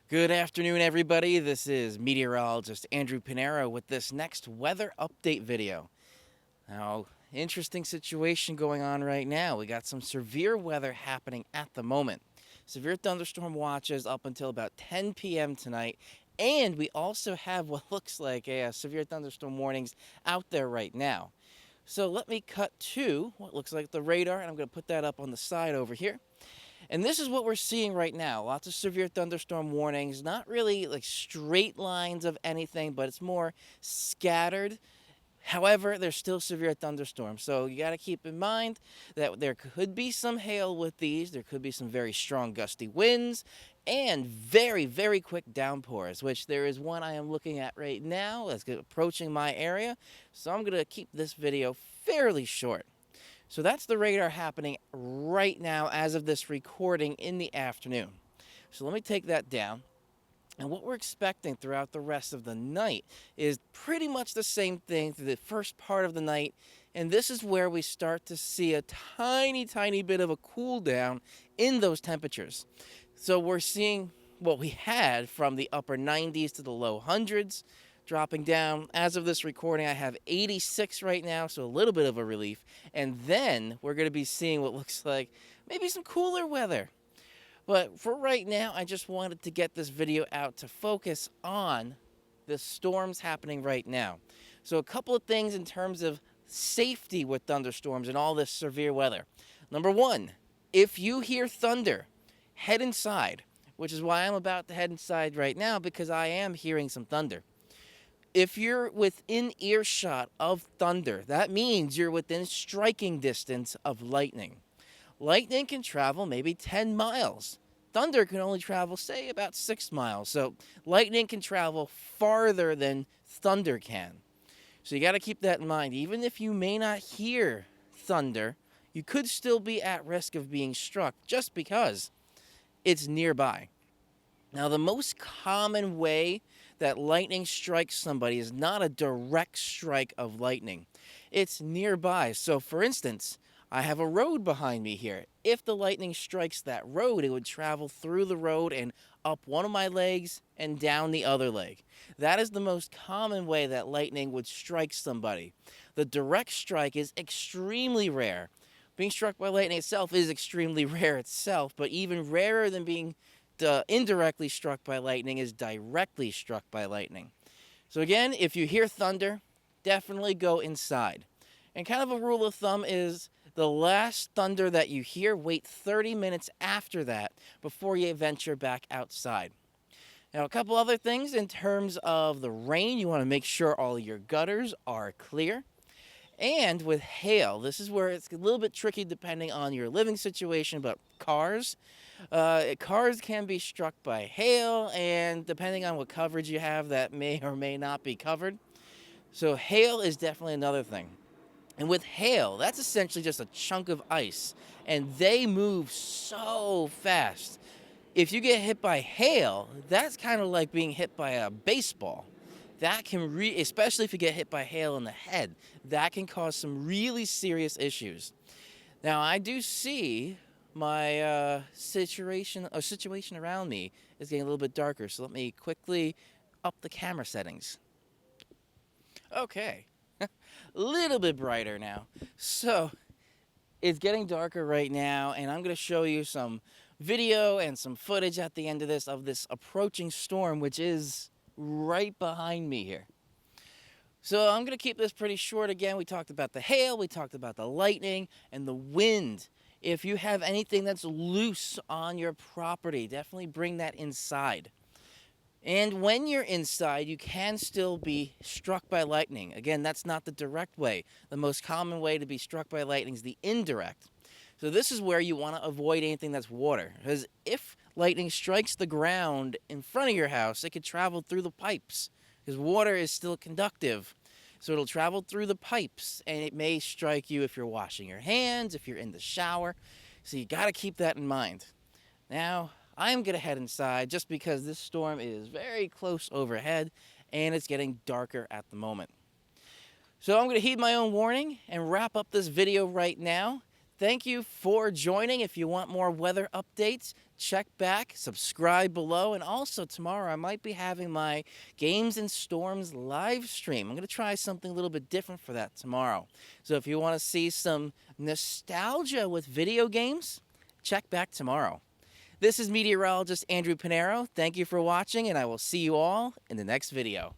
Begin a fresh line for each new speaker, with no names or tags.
Good afternoon, everybody. This is meteorologist Andrew Pinero with this next weather update video. Now, interesting situation going on right now. We got some severe weather happening at the moment. Severe thunderstorm watches up until about 10 p.m. tonight, and we also have what looks like a severe thunderstorm warnings out there right now. So let me cut to what looks like the radar, and I'm going to put that up on the side over here. And this is what we're seeing right now. Lots of severe thunderstorm warnings, not really like straight lines of anything, but it's more scattered. However, there's still severe thunderstorms. So you got to keep in mind that there could be some hail with these. There could be some very strong gusty winds and very, very quick downpours, which there is one I am looking at right now that's approaching my area. So I'm going to keep this video fairly short. So that's the radar happening right now as of this recording in the afternoon. So let me take that down. And what we're expecting throughout the rest of the night is pretty much the same thing through the first part of the night. And this is where we start to see a tiny bit of a cool down in those temperatures. So we're seeing what we had from the upper 90s to the low hundreds dropping down. As of this recording, I have 86 right now, so a little bit of a relief. And then we're going to be seeing what looks like maybe some cooler weather. But for right now, I just wanted to get this video out to focus on the storms happening right now. So a couple of things in terms of safety with thunderstorms and all this severe weather. Number one, if you hear thunder, head inside, which is why I'm about to head inside right now, because I am hearing some thunder. If you're within earshot of thunder, that means you're within striking distance of lightning. Lightning can travel maybe 10 miles. Thunder can only travel, say, about 6 miles. So lightning can travel farther than thunder can. So you got to keep that in mind. Even if you may not hear thunder, you could still be at risk of being struck just because it's nearby. Now, the most common way that lightning strikes somebody is not a direct strike of lightning. It's nearby. So, for instance, I have a road behind me here. If the lightning strikes that road, it would travel through the road and up one of my legs and down the other leg. That is the most common way that lightning would strike somebody. The direct strike is extremely rare. Being struck by lightning itself is extremely rare itself, but even rarer than being indirectly struck by lightning is directly struck by lightning. So again, if you hear thunder, definitely go inside. And kind of a rule of thumb is the last thunder that you hear, wait 30 minutes after that before you venture back outside. Now, a couple other things in terms of the rain, you want to make sure all your gutters are clear. And with hail, this is where it's a little bit tricky depending on your living situation, but cars can be struck by hail, and depending on what coverage you have, that may or may not be covered. So hail is definitely another thing. And with hail, that's essentially just a chunk of ice, and they move so fast. If you get hit by hail, that's kind of like being hit by a baseball. That can especially if you get hit by hail in the head, that can cause some really serious issues. Now, I do see my situation around me is getting a little bit darker, so let me quickly up the camera settings. Okay, a little bit brighter now. So it's getting darker right now, and I'm going to show you some video and some footage at the end of this approaching storm, which is right behind me here. So I'm going to keep this pretty short. Again, we talked about the hail, we talked about the lightning, and the wind. If you have anything that's loose on your property, definitely bring that inside. And when you're inside, you can still be struck by lightning. Again, that's not the direct way. The most common way to be struck by lightning is the indirect. So this is where you want to avoid anything that's water. Because if lightning strikes the ground in front of your house, it could travel through the pipes. Because water is still conductive. So it'll travel through the pipes, and it may strike you if you're washing your hands, if you're in the shower. So you got to keep that in mind. Now, I'm going to head inside just because this storm is very close overhead, and it's getting darker at the moment. So I'm going to heed my own warning and wrap up this video right now. Thank you for joining. If you want more weather updates, check back, subscribe below, and also tomorrow I might be having my Games and Storms live stream. I'm going to try something a little bit different for that tomorrow. So if you want to see some nostalgia with video games, check back tomorrow. This is meteorologist Andrew Pinero. Thank you for watching, and I will see you all in the next video.